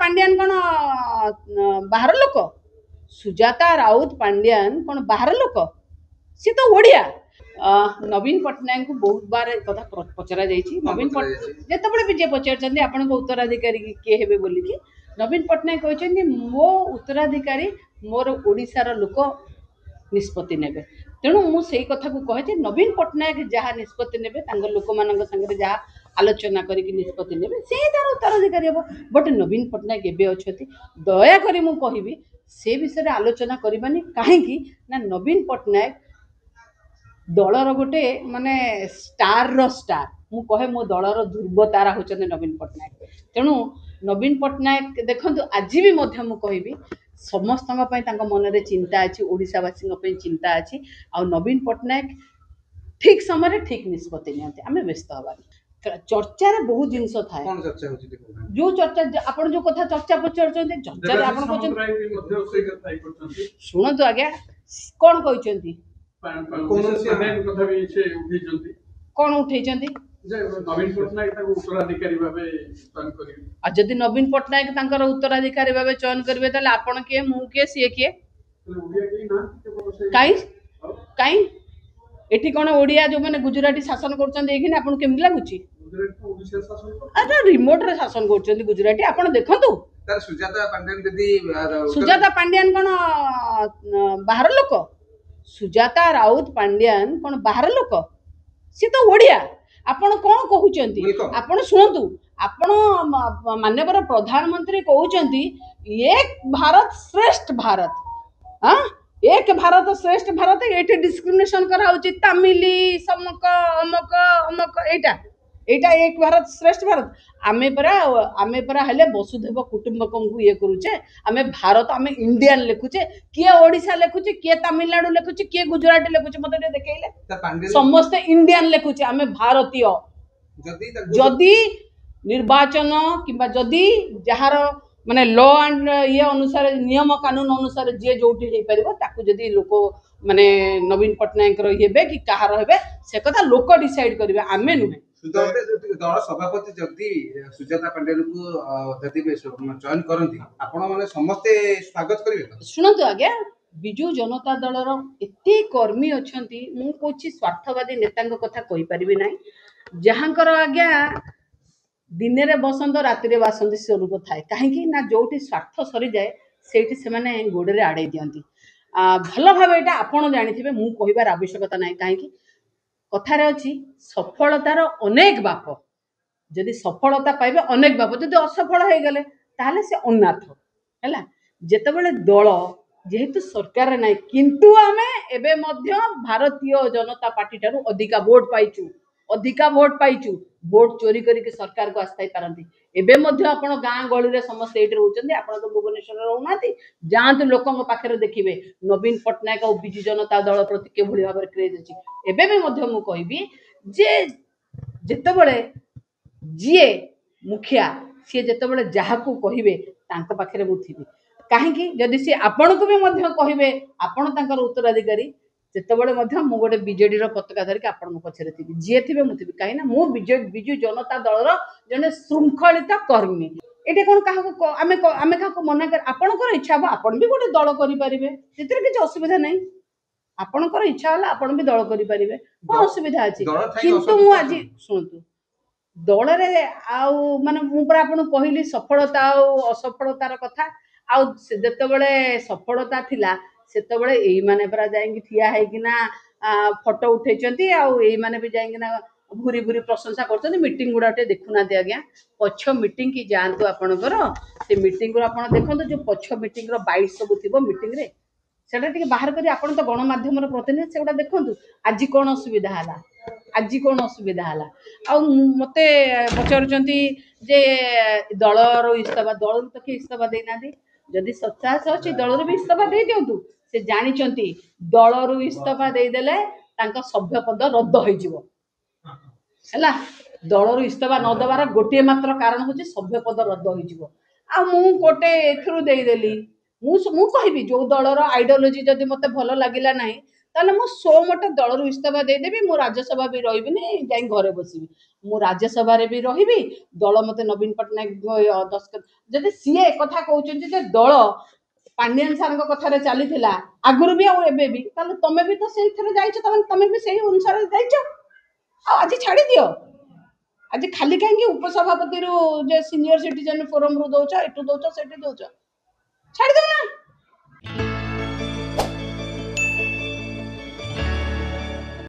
पांड्यान कौन बाहर लोक सुजाता राउत पांड्यान कौन बाहर लोक सी तो ओडिया नवीन पट्टनायक को बहुत बार कथा पचरा जाइए नवीन पट्टनायक जितेबाला भी जे पचार आपण उत्तराधिकारी किए हे बोलिकी नवीन पट्टनायक कहते मो उत्तराधिकारी मोर ओडिशार लोक निष्पत्ति नेबे तेणु मु सेई कथा को कहे नवीन पट्टनायक जहाँ निष्पत्ति नेबे तांगर लोक मानक संगे जहाँ आलोचना करिक निष्पत्ति नेबे से तार उत्तराधिकारी हम बट नवीन पट्टनायक एबे अछथि दया करी मु कहिबी से विषय आलोचना करबानी काहेकि ना नवीन पट्टनायक दलर गोटे माने स्टार रो स्टार मु कहे मो दलर ध्रुव तारा होचंदे नवीन पट्टनायक तेणु नवीन पट्टनायक देखंतु आज भी मध्य मु कहबी समस्त मन में चिंता अच्छी ओडावासी चिंता अच्छी आ नवीन पट्टनायक ठीक समय ठीक निष्पत्ति नियंती आम व्यस्त हबानी चर्चा रे बहुत जिनस थाए जो चर्चा आपण जो कथा चर्चा पचार चर्चा शुणु आज्ञा कौन कहते कौन उठे नवीन पट्टनायक उत्तराधिकारी भावे चयन करेंगे जदि नवीन पट्टनायक उत्तराधिकारी भावे चयन करेंगे ताले आपण किए मु किए सी किए कहीं कहीं एठी कौन ओडिया जो मैंने गुजराती शासन कर आपन केमि लागुची अच्छा रिमोट रे शासन कर गुजराती आपन देखंतु सुजाता पांड्यान कौन बाहर लोक सुजाता राउत पांड्यान कौन बाहर लोक सी तो ओडिया आपण कौन कहते आपण शुणु आपण माननीय प्रधानमंत्री कहते एक भारत श्रेष्ठ भारत हाँ एक भारत श्रेष्ठ भारत ये डिस्क्रिमिनेशन करा तमिली समक अमक अमक एटा एक भारत श्रेष्ठ भारत आमे परा हेले वसुधैव कुटुंबकम को ये करूचे आमे भारत आमे इंडियन लिखुचे किए ओडिशा लिखुचे किए तमिलनाडु लिखुचे किए गुजराती लिखुचे मते देखेइले समस्त इंडियन लिखुचे आमे भारतीय जदि निर्वाचन किंबा जदि जहार माने लॉ एंड ये अनुसार नियम कानून अनुसार जे जोटी हे परबो ताकू जदि लोक माने नवीन पट्टनायक हेबे कि कहार हेबे से कथा लोक डिसाइड करिवे आमे नुहे दल सभापति जदि सुजाता पांड्यान को जदि चयन करती आपण माने समस्त स्वागत करिवे सुनंतु आज्ञा बिजु जनता दलर एते कर्मी अछंती मु कोछि स्वार्थवादी नेता कथा कहि परिबे नै जहाँकर आज्ञा दिन रे बसंत राति रे बासंत स्वरूप थाए कहीं ना जोटी स्वार्थ सरी जाए सेठी से माने गोड़े आड़े दियंती भल भाव एटा आपण जानिथिबे मु कहिबार आवश्यकता नै कहीं कथार अच्छी सफलतार अनेक बाप जदि सफलता पाइबे अनेक बाप जदि असफल हो गले ताहले से अनाथ है जेतेबेले दल जेहेतु सरकार ना किंतु आमे एबे मध्य भारतीय जनता पार्टी ठारू अधिका वोट पाइचु वोट चोरी करके सरकार को आस्थाई पारती एबे मध्य आपण गाँ गली रे समस्त एठी रहउचंदी आपण तो भुवनेश्वर रहउनाती जांतु लोकन पाखरे देखिबे नवीन पट्टनायक और बिजु जनता दल प्रति के भली भाबरे क्रेज अछि एबे भी मध्य मु कहबी जे जेतेबेले जिए मुखिया सी जेतेबेले जहा को कहिबे तांका पाखरे मु थिबी काहेकि जदि सी आपण को भी मध्य कहिबे आपण तांकर उत्तराधिकारी जेतेबेले मध्य मु गोटे बीजेडी रो पताका धरिक आपण पछरे थिबी जे थिबे मु थिबी काहे ना मु बिजु जनता दल रो जने श्रृंखलित कर्मी एटे कोन काहा आमे काहा को मना कर आपनकर इच्छा बा आपण भी गोटे दल करि परिबे सेतिर किछ असुविधा नै आपनकर इच्छा होला आपण भी दल करि परिबे कोन असुविधा अछि किंतु मु आज सुनतु दल रे आउ माने मु पर आपण कहिली सफलता और असफलतार कथा आउ जेतेबेले सफलता थिला सेतेबेले एई माने परा जाईंगी ठिया है कि ना फोटो उठेचंती आउ एई माने भी जाईंगी ना भूरी भूरी प्रशंसा करछन मीटिंग गुडा टे देखुना दे आज्ञा पछ मीटिंग की जानतो आपनकर से मीटिंग रो आपण देखंतो जो पछ मीटिंग रो बाइट सब थिबो मीटिंग रे सेटा टिके बाहर करी आपण तो गण माध्यम रो प्रतिनिधि सेटा देखंतु आज कोन असुविधा हला आ मते पचारुचंती जे दल रो इस्तफा दल तो के इस्तफा देना दी जदि सच्चास अछि दल रो भी इस्तफा दे दियंतु से जानिचंती दल रो इस्तफा दे देले तांका सभ्य पद रद्द होई जिवो हैला दल रो इस्तफा न दबार गोटे मात्र कारण होची सभ्य पद रद्द होई जिवो आ मु गोटे एथरु दे देली मु कहबी जो दल रो आइडियोलॉजी जदि मते भलो लागिला नाही ତାହେଲେ ମୁଁ ସୋ ମୋଟେ ଦଳରୁ ଇସ୍ତଫା ଦେଇଦେବି, ମୁଁ ରାଜ୍ୟସଭା ବି ରହିବିନି, ଯାଇ ଘରେ ବସିବି। ମୁଁ ରାଜ୍ୟସଭାରେ ବି ରହିବି, ଦଳ ମତେ ନବୀନ ପଟ୍ଟନାୟକ ଦସ୍ତଖତ, ଯଦି ସିଏ ଏକଥା କହୁଛନ୍ତି ଯେ ଦଳ ପାଣ୍ଡିଆନ ସାର୍ଙ୍କ କଥାରେ ଚାଲିଥିଲା ଆଗରୁ ବି ଆଉ ଏବେ ବି, ତାହେଲେ ତମେ ବି ତ ସେଇଥିରେ ଯାଇଛ, ତମେ ବି ସେଇ ଅନୁସାରେ ଯାଇଛ। ଆଉ ଆଜି ଛାଡ଼ି ଦିଅ, ଆଜି ଖାଲି କାହିଁକି ଉପସଭାପତିରୁ ଯେ ସିନିୟର ସିଟିଜେନ ଫୋରମରୁ ଦଉଛ, ଏଠୁ ଦଉଛ, ସେଠି ଦଉଛ, ଛାଡ଼ିଦଉ ନା।